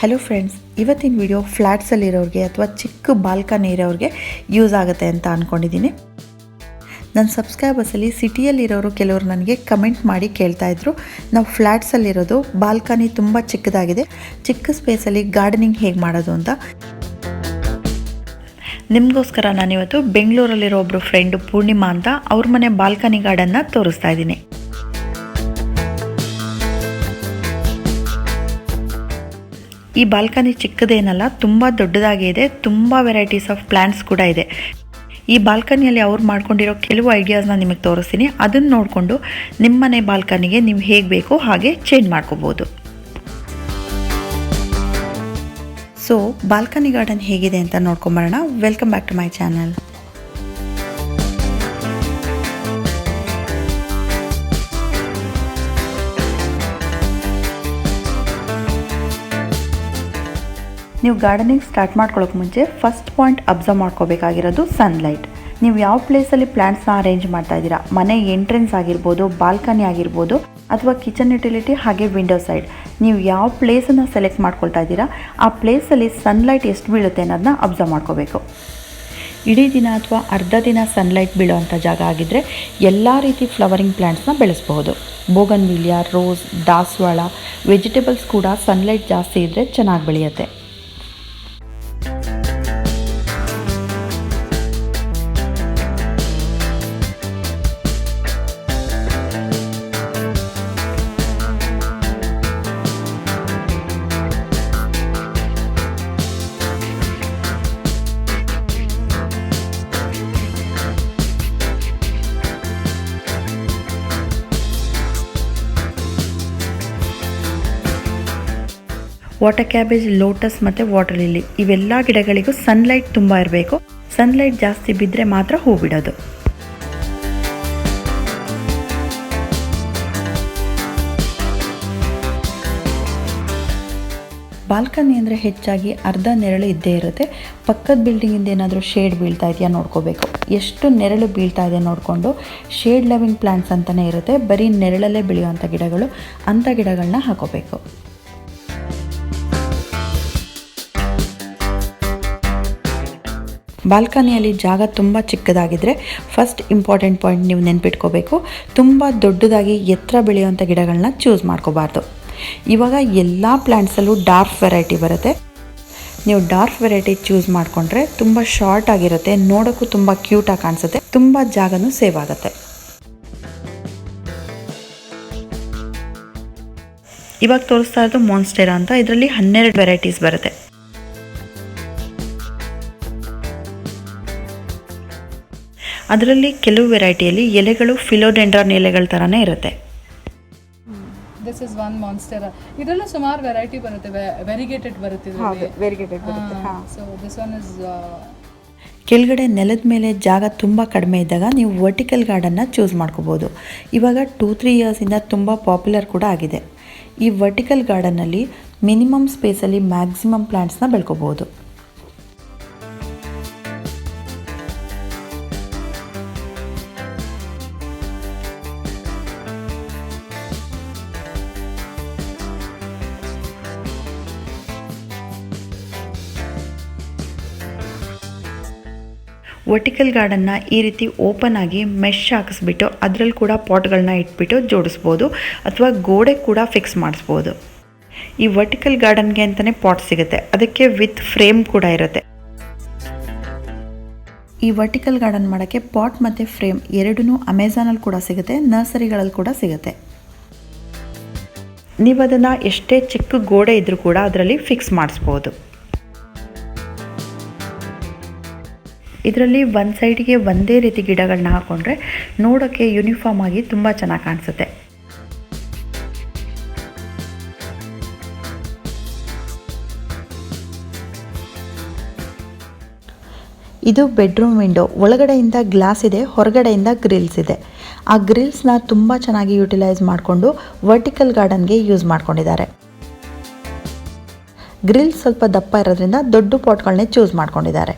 Hello friends, ಇವತ್ತಿನ video ಫ್ಲ್ಯಾಟ್ಸಲ್ಲಿರೋರಿಗೆ ಅಥವಾ ಚಿಕ್ಕ ಬಾಲ್ಕನಿ ಇರೋರಿಗೆ ಯೂಸ್ ಆಗುತ್ತೆ ಅಂತ ಅಂದ್ಕೊಂಡಿದ್ದೀನಿ. ನನ್ನ ಸಬ್ಸ್ಕ್ರೈಬರ್ಸಲ್ಲಿ ಸಿಟಿಯಲ್ಲಿರೋರು ಕೆಲವರು ನನಗೆ ಕಮೆಂಟ್ ಮಾಡಿ ಕೇಳ್ತಾಯಿದ್ರು, ನಾವು ಫ್ಲ್ಯಾಟ್ಸಲ್ಲಿರೋದು, ಬಾಲ್ಕನಿ ತುಂಬ ಚಿಕ್ಕದಾಗಿದೆ, ಚಿಕ್ಕ ಸ್ಪೇಸಲ್ಲಿ ಗಾರ್ಡನಿಂಗ್ ಹೇಗೆ ಮಾಡೋದು ಅಂತ. ನಿಮಗೋಸ್ಕರ ನಾನಿವತ್ತು ಬೆಂಗಳೂರಲ್ಲಿರೋ ಒಬ್ಬರು ಫ್ರೆಂಡು ಪೂರ್ಣಿಮಾ ಅಂತ ಅವ್ರ ಮನೆ ಬಾಲ್ಕನಿ ಗಾರ್ಡನ್ನ ತೋರಿಸ್ತಾ ಇದ್ದೀನಿ. ಈ ಬಾಲ್ಕನಿ ಚಿಕ್ಕದೇನಲ್ಲ, ತುಂಬ ದೊಡ್ಡದಾಗಿ ಇದೆ. ತುಂಬ ವೆರೈಟೀಸ್ ಆಫ್ ಪ್ಲ್ಯಾಂಟ್ಸ್ ಕೂಡ ಇದೆ. ಈ ಬಾಲ್ಕನಿಯಲ್ಲಿ ಅವ್ರು ಮಾಡ್ಕೊಂಡಿರೋ ಕೆಲವು ಐಡಿಯಾಸ್ನ ನಿಮಗೆ ತೋರಿಸ್ತೀನಿ. ಅದನ್ನು ನೋಡಿಕೊಂಡು ನಿಮ್ಮನೆ ಬಾಲ್ಕನಿಗೆ ನೀವು ಹೇಗೆ ಬೇಕೋ ಹಾಗೆ ಚೇಂಜ್ ಮಾಡ್ಕೋಬೋದು. ಸೊ ಬಾಲ್ಕನಿ ಗಾರ್ಡನ್ ಹೇಗಿದೆ ಅಂತ ನೋಡ್ಕೊಂಬರೋಣ. Welcome back to my channel. ನೀವು ಗಾರ್ಡನಿಂಗ್ ಸ್ಟಾರ್ಟ್ ಮಾಡ್ಕೊಳ್ಳೋಕೆ ಮುಂಚೆ ಫಸ್ಟ್ ಪಾಯಿಂಟ್ ಅಬ್ಸರ್ವ್ ಮಾಡ್ಕೋಬೇಕಾಗಿರೋದು ಸನ್ಲೈಟ್. ನೀವು ಯಾವ ಪ್ಲೇಸಲ್ಲಿ ಪ್ಲ್ಯಾಂಟ್ಸ್ನ ಅರೇಂಜ್ ಮಾಡ್ತಾ ಇದ್ದೀರಾ, ಮನೆ ಎಂಟ್ರೆನ್ಸ್ ಆಗಿರ್ಬೋದು, ಬಾಲ್ಕನಿ ಆಗಿರ್ಬೋದು, ಅಥವಾ ಕಿಚನ್ ಯುಟಿಲಿಟಿ ಹಾಗೆ ವಿಂಡೋ ಸೈಡ್, ನೀವು ಯಾವ ಪ್ಲೇಸನ್ನು ಸೆಲೆಕ್ಟ್ ಮಾಡ್ಕೊಳ್ತಾ ಇದ್ದೀರಾ ಆ ಪ್ಲೇಸಲ್ಲಿ ಸನ್ಲೈಟ್ ಎಷ್ಟು ಬೀಳುತ್ತೆ ಅನ್ನೋದನ್ನ ಅಬ್ಸರ್ವ್ ಮಾಡ್ಕೋಬೇಕು. ಇಡೀ ದಿನ ಅಥವಾ ಅರ್ಧ ದಿನ ಸನ್ಲೈಟ್ ಬೀಳೋವಂಥ ಜಾಗ ಆಗಿದ್ದರೆ ಎಲ್ಲ ರೀತಿ ಫ್ಲವರಿಂಗ್ ಪ್ಲ್ಯಾಂಟ್ಸ್ನ ಬೆಳೆಸ್ಬೋದು. ಬೋಗನ್ವಿಲಿಯಾ, ರೋಸ್, ದಾಸವಾಳ, ವೆಜಿಟೇಬಲ್ಸ್ ಕೂಡ ಸನ್ಲೈಟ್ ಜಾಸ್ತಿ ಇದ್ದರೆ ಚೆನ್ನಾಗಿ ಬೆಳೆಯುತ್ತೆ. ವಾಟರ್ ಕ್ಯಾಬೇಜ್, ಲೋಟಸ್ ಮತ್ತು ವಾಟರ್ ಲಿಲ್ಲಿ ಇವೆಲ್ಲ ಗಿಡಗಳಿಗೂ ಸನ್ಲೈಟ್ ತುಂಬ ಇರಬೇಕು. ಸನ್ಲೈಟ್ ಜಾಸ್ತಿ ಬಿದ್ದರೆ ಮಾತ್ರ ಹೂ ಬಿಡೋದು. ಬಾಲ್ಕನಿ ಅಂದರೆ ಹೆಚ್ಚಾಗಿ ಅರ್ಧ ನೆರಳು ಇದ್ದೇ ಇರುತ್ತೆ. ಪಕ್ಕದ ಬಿಲ್ಡಿಂಗಿಂದ ಏನಾದರೂ ಶೇಡ್ ಬೀಳ್ತಾ ಇದೆಯಾ ನೋಡ್ಕೋಬೇಕು. ಎಷ್ಟು ನೆರಳು ಬೀಳ್ತಾ ಇದೆ ನೋಡಿಕೊಂಡು ಶೇಡ್ ಲವಿಂಗ್ ಪ್ಲ್ಯಾಂಟ್ಸ್ ಅಂತಲೇ ಇರುತ್ತೆ, ಬರೀ ನೆರಳಲ್ಲೇ ಬೆಳೆಯುವಂಥ ಗಿಡಗಳು, ಅಂಥ ಗಿಡಗಳನ್ನ ಹಾಕೋಬೇಕು. ಬಾಲ್ಕನಿಯಲ್ಲಿ ಜಾಗ ತುಂಬ ಚಿಕ್ಕದಾಗಿದ್ದರೆ ಫಸ್ಟ್ ಇಂಪಾರ್ಟೆಂಟ್ ಪಾಯಿಂಟ್ ನೀವು ನೆನ್ಪಿಟ್ಕೋಬೇಕು, ತುಂಬ ದೊಡ್ಡದಾಗಿ ಎತ್ತರ ಬೆಳೆಯುವಂಥ ಗಿಡಗಳನ್ನ ಚೂಸ್ ಮಾಡ್ಕೋಬಾರ್ದು. ಇವಾಗ ಎಲ್ಲ ಪ್ಲ್ಯಾಂಟ್ಸಲ್ಲೂ ಡಾರ್ಕ್ ವೆರೈಟಿ ಬರುತ್ತೆ. ನೀವು ಡಾರ್ಕ್ ವೆರೈಟಿ ಚೂಸ್ ಮಾಡಿಕೊಂಡ್ರೆ ತುಂಬ ಶಾರ್ಟ್ ಆಗಿರುತ್ತೆ, ನೋಡೋಕ್ಕೂ ತುಂಬ ಕ್ಯೂಟಾಗಿ ಕಾಣಿಸುತ್ತೆ, ತುಂಬ ಜಾಗನೂ ಸೇವ್ ಆಗುತ್ತೆ. ಇವಾಗ ತೋರಿಸ್ತಾ ಇರೋದು ಮಾನ್ಸ್ಟೆರಾ ಅಂತ. ಇದರಲ್ಲಿ 12 ವೆರೈಟೀಸ್ ಬರುತ್ತೆ. ಅದರಲ್ಲಿ ಕೆಲವು ವೆರೈಟಿಯಲ್ಲಿ ಎಲೆಗಳು ಫಿಲೋಡೆಂಡ್ರಾನ್ ಎಲೆಗಳ ಥರನೇ ಇರುತ್ತೆ. This is one monstera. ಇದರಲ್ಲೂ ಸುಮಾರು ವೆರೈಟಿ ಬರುತ್ತೆ, ವೆರಿಗೇಟೆಡ್ ಬರುತ್ತೆ. ಸೊ ದಿಸ್ ಒನ್ ಇಸ್ ಕೆಳಗಡೆ ನೆಲದ ಮೇಲೆ ಜಾಗ ತುಂಬ ಕಡಿಮೆ ಇದ್ದಾಗ ನೀವು ವರ್ಟಿಕಲ್ ಗಾರ್ಡನ್ನ ಚೂಸ್ ಮಾಡ್ಕೋಬೋದು. ಇವಾಗ 2-3 ಇಯರ್ಸಿಂದ ತುಂಬ ಪಾಪ್ಯುಲರ್ ಕೂಡ ಆಗಿದೆ. ಈ ವರ್ಟಿಕಲ್ ಗಾರ್ಡನ್ನಲ್ಲಿ ಮಿನಿಮಮ್ ಸ್ಪೇಸಲ್ಲಿ ಮ್ಯಾಕ್ಸಿಮಮ್ ಪ್ಲ್ಯಾಂಟ್ಸ್ನ ಬೆಳ್ಕೋಬೋದು. ವರ್ಟಿಕಲ್ ಗಾರ್ಡನ್ನ ಈ ರೀತಿ ಓಪನ್ ಆಗಿ ಮೆಶ್ ಹಾಕಿಸ್ಬಿಟ್ಟು ಅದರಲ್ಲಿ ಕೂಡ ಪಾಟ್ಗಳನ್ನ ಇಟ್ಬಿಟ್ಟು ಜೋಡಿಸ್ಬೋದು, ಅಥವಾ ಗೋಡೆ ಕೂಡ ಫಿಕ್ಸ್ ಮಾಡಿಸ್ಬೋದು. ಈ ವರ್ಟಿಕಲ್ ಗಾರ್ಡನ್ಗೆ ಅಂತಲೇ ಪಾಟ್ ಸಿಗುತ್ತೆ, ಅದಕ್ಕೆ ವಿತ್ ಫ್ರೇಮ್ ಕೂಡ ಇರುತ್ತೆ. ಈ ವರ್ಟಿಕಲ್ ಗಾರ್ಡನ್ ಮಾಡೋಕ್ಕೆ ಪಾಟ್ ಮತ್ತು ಫ್ರೇಮ್ ಎರಡೂ ಅಮೆಝಾನಲ್ಲಿ ಕೂಡ ಸಿಗುತ್ತೆ, ನರ್ಸರಿಗಳಲ್ಲಿ ಕೂಡ ಸಿಗುತ್ತೆ. ನೀವು ಅದನ್ನು ಎಷ್ಟೇ ಚಿಕ್ಕ ಗೋಡೆ ಇದ್ದರೂ ಕೂಡ ಅದರಲ್ಲಿ ಫಿಕ್ಸ್ ಮಾಡಿಸ್ಬೋದು. ಇದರಲ್ಲಿ ಒಂದು ಸೈಡಿಗೆ ಒಂದೇ ರೀತಿ ಗಿಡಗಳನ್ನ ಹಾಕ್ಕೊಂಡ್ರೆ ನೋಡೋಕ್ಕೆ ಯೂನಿಫಾರ್ಮ್ ಆಗಿ ತುಂಬ ಚೆನ್ನಾಗಿ ಕಾಣಿಸುತ್ತೆ. ಇದು ಬೆಡ್ರೂಮ್ ವಿಂಡೋ. ಒಳಗಡೆಯಿಂದ ಗ್ಲಾಸ್ ಇದೆ, ಹೊರಗಡೆಯಿಂದ ಗ್ರಿಲ್ಸ್ ಇದೆ. ಆ ಗ್ರಿಲ್ಸ್ನ ತುಂಬ ಚೆನ್ನಾಗಿ ಯುಟಿಲೈಸ್ ಮಾಡಿಕೊಂಡು ವರ್ಟಿಕಲ್ ಗಾರ್ಡನ್ಗೆ ಯೂಸ್ ಮಾಡ್ಕೊಂಡಿದ್ದಾರೆ. ಗ್ರಿಲ್ಸ್ ಸ್ವಲ್ಪ ದಪ್ಪ ಇರೋದ್ರಿಂದ ದೊಡ್ಡ ಪಾಟ್ಗಳನ್ನೇ ಚೂಸ್ ಮಾಡ್ಕೊಂಡಿದ್ದಾರೆ.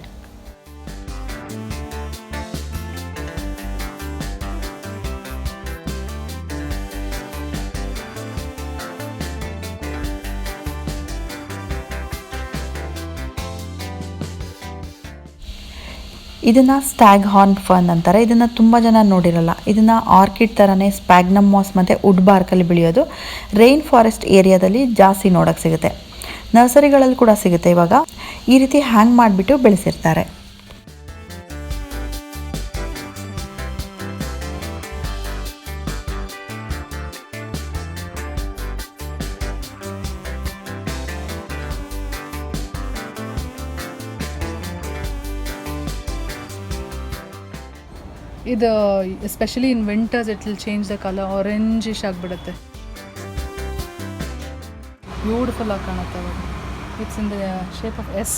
ಇದನ್ನು ಸ್ಟ್ಯಾಗ್ ಹಾರ್ನ್ ಫರ್ನ್ ಅಂತಾರೆ. ಇದನ್ನು ತುಂಬ ಜನ ನೋಡಿರಲ್ಲ. ಇದನ್ನು ಆರ್ಕಿಡ್ ಥರನೇ ಸ್ಪ್ಯಾಗ್ನಮ್ ಮಾಸ್ ಮತ್ತು ವುಡ್ ಬಾರ್ಕಲ್ಲಿ ಬೆಳೆಯೋದು. ರೈನ್ ಫಾರೆಸ್ಟ್ ಏರಿಯಾದಲ್ಲಿ ಜಾಸ್ತಿ ನೋಡೋಕ್ಕೆ ಸಿಗುತ್ತೆ. ನರ್ಸರಿಗಳಲ್ಲಿ ಕೂಡ ಸಿಗುತ್ತೆ. ಇವಾಗ ಈ ರೀತಿ ಹ್ಯಾಂಗ್ ಮಾಡಿಬಿಟ್ಟು ಬೆಳೆಸಿರ್ತಾರೆ. ಇದು especially in winters it will change the colour, orangish ಆಗಿಬಿಡುತ್ತೆ. ಬ್ಯೂಟಿಫುಲ್ ಆಗಿ ಕಾಣುತ್ತೆ. It's in the shape of S.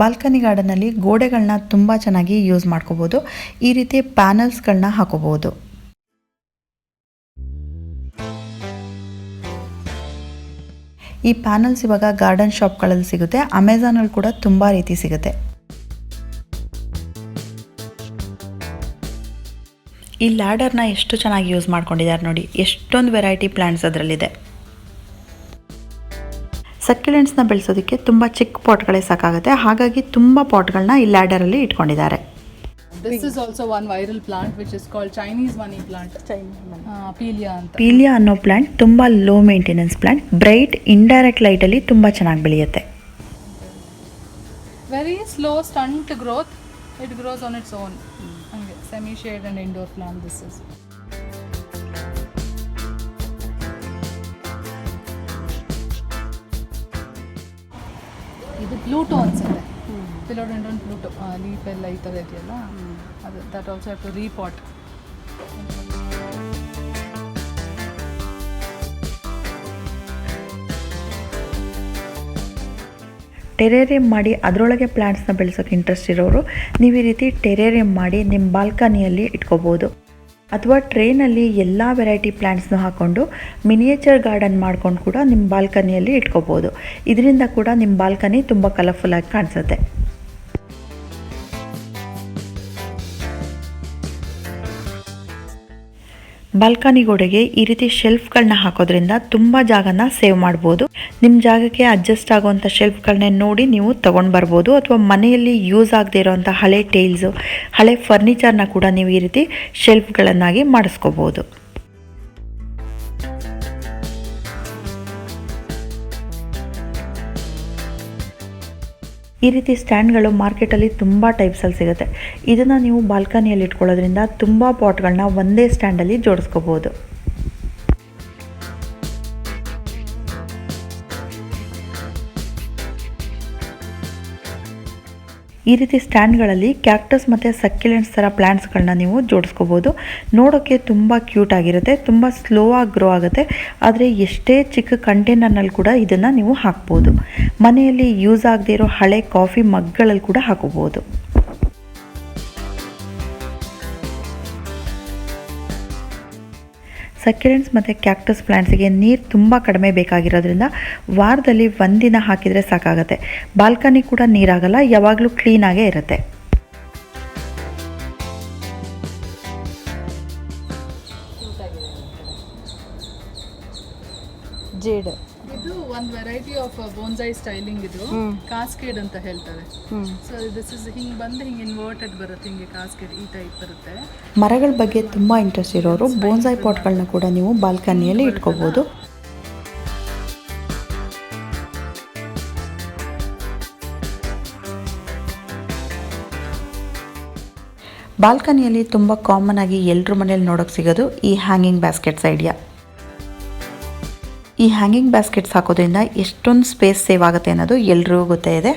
Balcony ಗಾರ್ಡನಲ್ಲಿ ಗೋಡೆಗಳನ್ನ ತುಂಬ ಚೆನ್ನಾಗಿ ಯೂಸ್ ಮಾಡ್ಕೋಬೋದು. ಈ ರೀತಿ ಪ್ಯಾನಲ್ಸ್ಗಳನ್ನ ಹಾಕೋಬೋದು. ಈ ಪ್ಯಾನಲ್ಸ್ ಇವಾಗ ಗಾರ್ಡನ್ ಶಾಪ್ಗಳಲ್ಲಿ ಸಿಗುತ್ತೆ. ಅಮೆಝಾನಲ್ಲಿ ಕೂಡ ತುಂಬ ರೀತಿ ಸಿಗುತ್ತೆ. ಈ ಲ್ಯಾಡರ್ನ ಎಷ್ಟು ಚೆನ್ನಾಗಿ ಯೂಸ್ ಮಾಡ್ಕೊಂಡಿದ್ದಾರೆ ನೋಡಿ. ಎಷ್ಟೊಂದು ವೆರೈಟಿ ಪ್ಲ್ಯಾಂಟ್ಸ್ ಅದರಲ್ಲಿದೆ. ಸಕ್ಯುಲೆಂಟ್ಸ್ನ ಬೆಳೆಸೋದಕ್ಕೆ ತುಂಬ ಚಿಕ್ಕ ಪಾಟ್ಗಳೇ ಸಾಕಾಗುತ್ತೆ. ಹಾಗಾಗಿ ತುಂಬ ಪಾಟ್ಗಳನ್ನ ಈ ಲ್ಯಾಡರಲ್ಲಿ ಇಟ್ಕೊಂಡಿದ್ದಾರೆ. This is also one viral plant which is called Chinese money plant. ಪೀಲಿಯಾ ಅಂತ. ಪೀಲಿಯಾ ಅನ್ನೋ ಪ್ಲ್ಯಾಂಟ್ ತುಂಬ low maintenance plant. Bright indirect ಲೈಟಲ್ಲಿ ತುಂಬ ಚೆನ್ನಾಗಿ ಬೆಳೆಯುತ್ತೆ. Very slow stunt growth. It grows on its own. ಹಂಗೆ semi shade and indoor plant this is. ಇದು Pluto ಅನ್ಸುತ್ತೆ. ಫಿಲೋಡೆಂಡ್ರನ್ ಪ್ಲೂಟೋ ಲೀಫ್ ಎಲ್ಲ ಈ ಥರ ಇದೆಯಲ್ಲ ಅದು. That also have to repot. Terrarium ಮಾಡಿ ಅದರೊಳಗೆ ಪ್ಲ್ಯಾಂಟ್ಸ್ನ ಬೆಳೆಸೋಕೆ ಇಂಟ್ರೆಸ್ಟ್ ಇರೋರು ನೀವು ಈ ರೀತಿ ಟೆರೇರಿಯಂ ಮಾಡಿ ನಿಮ್ಮ ಬಾಲ್ಕನಿಯಲ್ಲಿ ಇಟ್ಕೋಬೋದು. ಅಥವಾ ಟ್ರೇನಲ್ಲಿ ಎಲ್ಲ ವೆರೈಟಿ ಪ್ಲ್ಯಾಂಟ್ಸ್ನು ಹಾಕ್ಕೊಂಡು ಮಿನಿಯೇಚರ್ ಗಾರ್ಡನ್ ಮಾಡ್ಕೊಂಡು ಕೂಡ ನಿಮ್ಮ ಬಾಲ್ಕನಿಯಲ್ಲಿ ಇಟ್ಕೋಬೋದು. ಇದರಿಂದ ಕೂಡ ನಿಮ್ಮ ಬಾಲ್ಕನಿ ತುಂಬ ಕಲರ್ಫುಲ್ಲಾಗಿ ಕಾಣಿಸುತ್ತೆ. ಬಾಲ್ಕನಿ ಗೋಡೆಗೆ ಈ ರೀತಿ ಶೆಲ್ಫ್ಗಳನ್ನ ಹಾಕೋದ್ರಿಂದ ತುಂಬ ಜಾಗನ ಸೇವ್ ಮಾಡ್ಬೋದು. ನಿಮ್ಮ ಜಾಗಕ್ಕೆ ಅಡ್ಜಸ್ಟ್ ಆಗುವಂಥ ಶೆಲ್ಫ್ಗಳನ್ನೇ ನೋಡಿ ನೀವು ತೊಗೊಂಡು ಬರ್ಬೋದು. ಅಥವಾ ಮನೆಯಲ್ಲಿ ಯೂಸ್ ಆಗದೇ ಇರೋವಂಥ ಹಳೆ ಟೈಲ್ಸು, ಹಳೆ ಫರ್ನಿಚರ್ನ ಕೂಡ ನೀವು ಈ ರೀತಿ ಶೆಲ್ಫ್ಗಳನ್ನಾಗಿ ಮಾಡಿಸ್ಕೋಬೋದು. ಈ ರೀತಿ ಸ್ಟ್ಯಾಂಡ್ಗಳು ಮಾರ್ಕೆಟಲ್ಲಿ ತುಂಬ ಟೈಪ್ಸಲ್ಲಿ ಸಿಗುತ್ತೆ. ಇದನ್ನು ನೀವು ಬಾಲ್ಕನಿಯಲ್ಲಿ ಇಟ್ಕೊಳ್ಳೋದ್ರಿಂದ ತುಂಬ ಪಾಟ್ಗಳನ್ನ ಒಂದೇ ಸ್ಟ್ಯಾಂಡಲ್ಲಿ ಜೋಡಿಸ್ಕೋಬೋದು. ಈ ರೀತಿ ಸ್ಟ್ಯಾಂಡ್ಗಳಲ್ಲಿ ಕ್ಯಾಕ್ಟಸ್ ಮತ್ತು ಸಕ್ಯುಲೆಂಟ್ಸ್ ಥರ ಪ್ಲ್ಯಾಂಟ್ಸ್ಗಳನ್ನ ನೀವು ಜೋಡಿಸ್ಕೋಬೋದು. ನೋಡೋಕ್ಕೆ ತುಂಬ ಕ್ಯೂಟ್ ಆಗಿರುತ್ತೆ. ತುಂಬ ಸ್ಲೋ ಆಗಿ ಗ್ರೋ ಆಗುತ್ತೆ. ಆದರೆ ಎಷ್ಟೇ ಚಿಕ್ಕ ಕಂಟೈನರ್ನಲ್ಲಿ ಕೂಡ ಇದನ್ನು ನೀವು ಹಾಕ್ಬೋದು. ಮನೆಯಲ್ಲಿ ಯೂಸ್ ಆಗದೇ ಇರೋ ಹಳೆ ಕಾಫಿ ಮಗ್ಗಳಲ್ಲಿ ಕೂಡ ಹಾಕೋಬೋದು. ಸಕ್ಯುಲೆಂಟ್ಸ್ ಮತ್ತು ಕ್ಯಾಕ್ಟಸ್ ಪ್ಲ್ಯಾಂಟ್ಸಿಗೆ ನೀರು ತುಂಬ ಕಡಿಮೆ ಬೇಕಾಗಿರೋದ್ರಿಂದ ವಾರದಲ್ಲಿ ಒಂದಿನ ಹಾಕಿದರೆ ಸಾಕಾಗುತ್ತೆ. ಬಾಲ್ಕನಿ ಕೂಡ ನೀರಾಗಲ್ಲ, ಯಾವಾಗಲೂ ಕ್ಲೀನಾಗೇ ಇರುತ್ತೆ. ಜೇಡ್ ಇದು ಒಂದು ವೆರೈಟಿ ಆಫ್ ಬೋನ್ಸೈ ಸ್ಟೈಲಿಂಗ್. ಇದು ಕಾಸ್ಕೇಡ್ ಅಂತ ಹೇಳ್ತಾರೆ. ಸೊ ದಿಸ್ ಇಸ್ ಹಿಂಗೆ ಬಂದು ಹಿಂಗೆ ಇನ್ವರ್ಟೆಡ್ ಬರುತ್ತೆ. ಹಿಂಗೆ ಕಾಸ್ಕೇಡ್ ಈ ಟೈಪ್ ಬರುತ್ತೆ. ಮರಗಳ ಬಗ್ಗೆ ತುಂಬ ಇಂಟ್ರೆಸ್ಟ್ ಇರೋರು ಬೋನ್ಸೈ ಪಾಟ್ಗಳನ್ನ ಕೂಡ ನೀವು ಬಾಲ್ಕನಿಯಲ್ಲಿ ಇಟ್ಕೋಬೋದು. ಬಾಲ್ಕನಿಯಲ್ಲಿ ತುಂಬ ಕಾಮನ್ ಆಗಿ ಎಲ್ಲರ ಮನೇಲಿ ನೋಡೋಕೆ ಸಿಗೋದು ಈ ಹ್ಯಾಂಗಿಂಗ್ ಬ್ಯಾಸ್ಕೆಟ್ಸ್ ಐಡಿಯಾ. ಈ ಹ್ಯಾಂಗಿಂಗ್ ಬ್ಯಾಸ್ಕೆಟ್ಸ್ ಹಾಕೋದ್ರಿಂದ ಎಷ್ಟೊಂದು ಸ್ಪೇಸ್ ಸೇವ್ ಆಗುತ್ತೆ ಅನ್ನೋದು ಎಲ್ರಿಗೂ ಗೊತ್ತೇ ಇದೆ.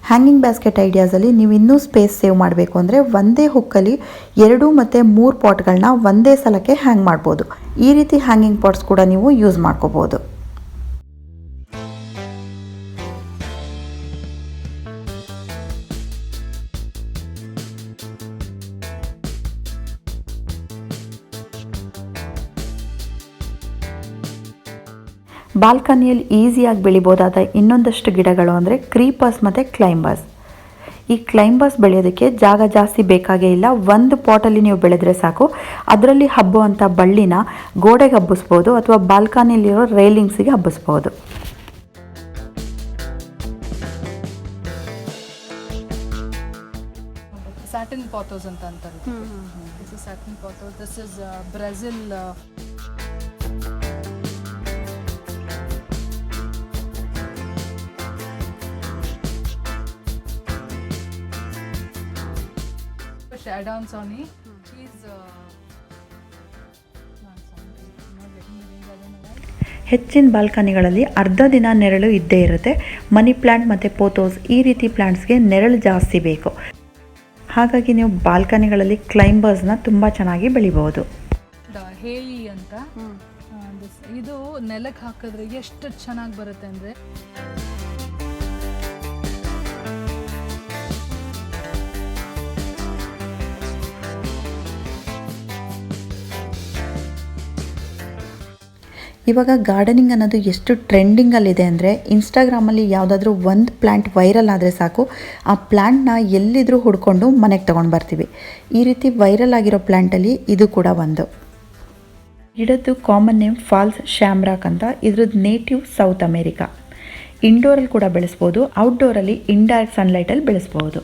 ಹ್ಯಾಂಗಿಂಗ್ ಬ್ಯಾಸ್ಕೆಟ್ ಐಡಿಯಾಸಲ್ಲಿ ನೀವು ಇನ್ನೂ ಸ್ಪೇಸ್ ಸೇವ್ ಮಾಡಬೇಕು ಅಂದರೆ ಒಂದೇ ಹುಕ್ಕಲ್ಲಿ 2 ಮತ್ತು 3 ಪಾಟ್ಗಳನ್ನ ಒಂದೇ ಸಲಕ್ಕೆ ಹ್ಯಾಂಗ್ ಮಾಡ್ಬೋದು. ಈ ರೀತಿ ಹ್ಯಾಂಗಿಂಗ್ ಪಾಟ್ಸ್ ಕೂಡ ನೀವು ಯೂಸ್ ಮಾಡ್ಕೋಬೋದು. ಬಾಲ್ಕನಿಯಲ್ಲಿ ಈಸಿಯಾಗಿ ಬೆಳಿಬೋದಾದ ಇನ್ನೊಂದಷ್ಟು ಗಿಡಗಳು ಅಂದರೆ ಕ್ರೀಪರ್ಸ್ ಮತ್ತು ಕ್ಲೈಂಬರ್ಸ್. ಈ ಕ್ಲೈಂಬರ್ಸ್ ಬೆಳೆಯೋದಕ್ಕೆ ಜಾಗ ಜಾಸ್ತಿ ಬೇಕಾಗೇ ಇಲ್ಲ. ಒಂದು ಪಾಟಲ್ಲಿ ನೀವು ಬೆಳೆದ್ರೆ ಸಾಕು. ಅದರಲ್ಲಿ ಹಬ್ಬುವಂಥ ಬಳ್ಳಿನ ಗೋಡೆಗೆ ಹಬ್ಬಿಸ್ಬೋದು ಅಥವಾ ಬಾಲ್ಕನಿಯಲ್ಲಿರೋ ರೈಲಿಂಗ್ಸಿಗೆ ಹಬ್ಬಿಸ್ಬೋದು. ಪಾಥೋಸ್ ಅಂತ ಅಂತಾರೆ. This is satin pothos. This is Brazil. Add-on Sony. She's ಹೆಚ್ಚಿನ ಬಾಲ್ಕನಿಗಳಲ್ಲಿ ಅರ್ಧ ದಿನ ನೆರಳು ಇದ್ದೇ ಇರುತ್ತೆ. ಮನಿ ಪ್ಲ್ಯಾಂಟ್ ಮತ್ತು ಪೋಥೋಸ್ ಈ ರೀತಿ ಪ್ಲ್ಯಾಂಟ್ಸ್ಗೆ ನೆರಳು ಜಾಸ್ತಿ ಬೇಕು. ಹಾಗಾಗಿ ನೀವು ಬಾಲ್ಕನಿಗಳಲ್ಲಿ ಕ್ಲೈಂಬರ್ಸ್ನ ತುಂಬ ಚೆನ್ನಾಗಿ ಬೆಳಿಬೋದು. ಹೇಳಿ ಅಂತ ಇದು ನೆಲಕ್ಕೆ ಹಾಕಿದ್ರೆ ಎಷ್ಟು ಚೆನ್ನಾಗಿ ಬರುತ್ತೆ ಅಂದರೆ, ಇವಾಗ ಗಾರ್ಡನಿಂಗ್ ಅನ್ನೋದು ಎಷ್ಟು ಟ್ರೆಂಡಿಂಗಲ್ಲಿದೆ ಅಂದರೆ, ಇನ್ಸ್ಟಾಗ್ರಾಮಲ್ಲಿ ಯಾವುದಾದ್ರೂ ಒಂದು ಪ್ಲ್ಯಾಂಟ್ ವೈರಲ್ ಆದರೆ ಸಾಕು, ಆ ಪ್ಲ್ಯಾಂಟ್ನ ಎಲ್ಲಿದ್ರೂ ಹುಡ್ಕೊಂಡು ಮನೆಗೆ ತೊಗೊಂಡು ಬರ್ತೀವಿ. ಈ ರೀತಿ ವೈರಲ್ ಆಗಿರೋ ಪ್ಲ್ಯಾಂಟಲ್ಲಿ ಇದು ಕೂಡ ಒಂದು. ಗಿಡದ್ದು ಕಾಮನ್ ನೇಮ್ ಫಾಲ್ಸ್ ಶ್ಯಾಮ್ರಾಕ್ ಅಂತ. ಇದ್ರದ್ದು ನೇಟಿವ್ ಸೌತ್ ಅಮೇರಿಕಾ. ಇಂಡೋರಲ್ಲಿ ಕೂಡ ಬೆಳೆಸ್ಬೋದು, ಔಟ್ಡೋರಲ್ಲಿ ಇಂಡೈರೆಕ್ಟ್ ಸನ್ಲೈಟಲ್ಲಿ ಬೆಳೆಸ್ಬೋದು.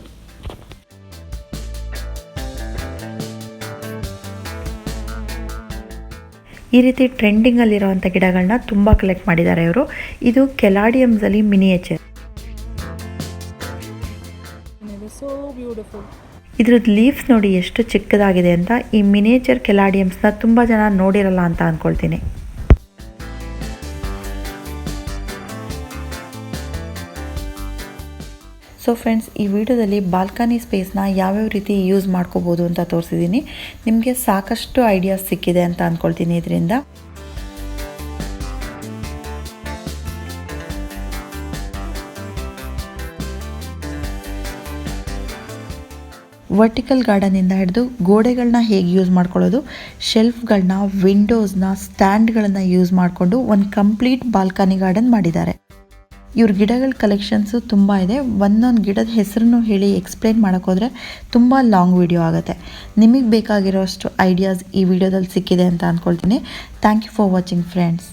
ಈ ರೀತಿ ಟ್ರೆಂಡಿಂಗಲ್ಲಿರೋವಂಥ ಗಿಡಗಳನ್ನ ತುಂಬ ಕಲೆಕ್ಟ್ ಮಾಡಿದ್ದಾರೆ ಇವರು. ಇದು ಕೆಲಾಡಿಯಮ್ಸಲ್ಲಿ ಮಿನಿಯೇಚರ್. ಇದ್ರದ್ದು ಲೀವ್ಸ್ ನೋಡಿ ಎಷ್ಟು ಚಿಕ್ಕದಾಗಿದೆ ಅಂತ. ಈ ಮಿನಿಯೇಚರ್ ಕೆಲಾಡಿಯಮ್ಸ್ನ ತುಂಬ ಜನ ನೋಡಿರಲ್ಲ ಅಂತ ಅಂದ್ಕೊಳ್ತೀನಿ. ಸೊ ಫ್ರೆಂಡ್ಸ್, ಈ ವಿಡಿಯೋದಲ್ಲಿ ಬಾಲ್ಕನಿ ಸ್ಪೇಸ್ನ ಯಾವ್ಯಾವ ರೀತಿ ಯೂಸ್ ಮಾಡ್ಕೋಬೋದು ಅಂತ ತೋರಿಸಿದ್ದೀನಿ. ನಿಮಗೆ ಸಾಕಷ್ಟು ಐಡಿಯಾಸ್ ಸಿಕ್ಕಿದೆ ಅಂತ ಅಂದ್ಕೊಳ್ತೀನಿ ಇದರಿಂದ. ವರ್ಟಿಕಲ್ ಗಾರ್ಡನಿಂದ ಹಿಡಿದು ಗೋಡೆಗಳನ್ನ ಹೇಗೆ ಯೂಸ್ ಮಾಡ್ಕೊಳ್ಳೋದು, ಶೆಲ್ಫ್ಗಳನ್ನ, ವಿಂಡೋಸ್ನ, ಸ್ಟ್ಯಾಂಡ್ಗಳನ್ನು ಯೂಸ್ ಮಾಡಿಕೊಂಡು ಒಂದು ಕಂಪ್ಲೀಟ್ ಬಾಲ್ಕನಿ ಗಾರ್ಡನ್ ಮಾಡಿದ್ದಾರೆ. ಇವ್ರ ಗಿಡಗಳ ಕಲೆಕ್ಷನ್ಸು ತುಂಬ ಇದೆ. ಒಂದೊಂದು ಗಿಡದ ಹೆಸರನ್ನು ಹೇಳಿ ಎಕ್ಸ್ಪ್ಲೇನ್ ಮಾಡೋಕ್ಕೋದ್ರೆ ತುಂಬ ಲಾಂಗ್ ವಿಡಿಯೋ ಆಗುತ್ತೆ. ನಿಮಗೆ ಬೇಕಾಗಿರೋಷ್ಟು ಐಡಿಯಾಸ್ ಈ ವಿಡಿಯೋದಲ್ಲಿ ಸಿಕ್ಕಿದೆ ಅಂತ ಅಂದ್ಕೊಳ್ತೀನಿ. Thank you for watching friends.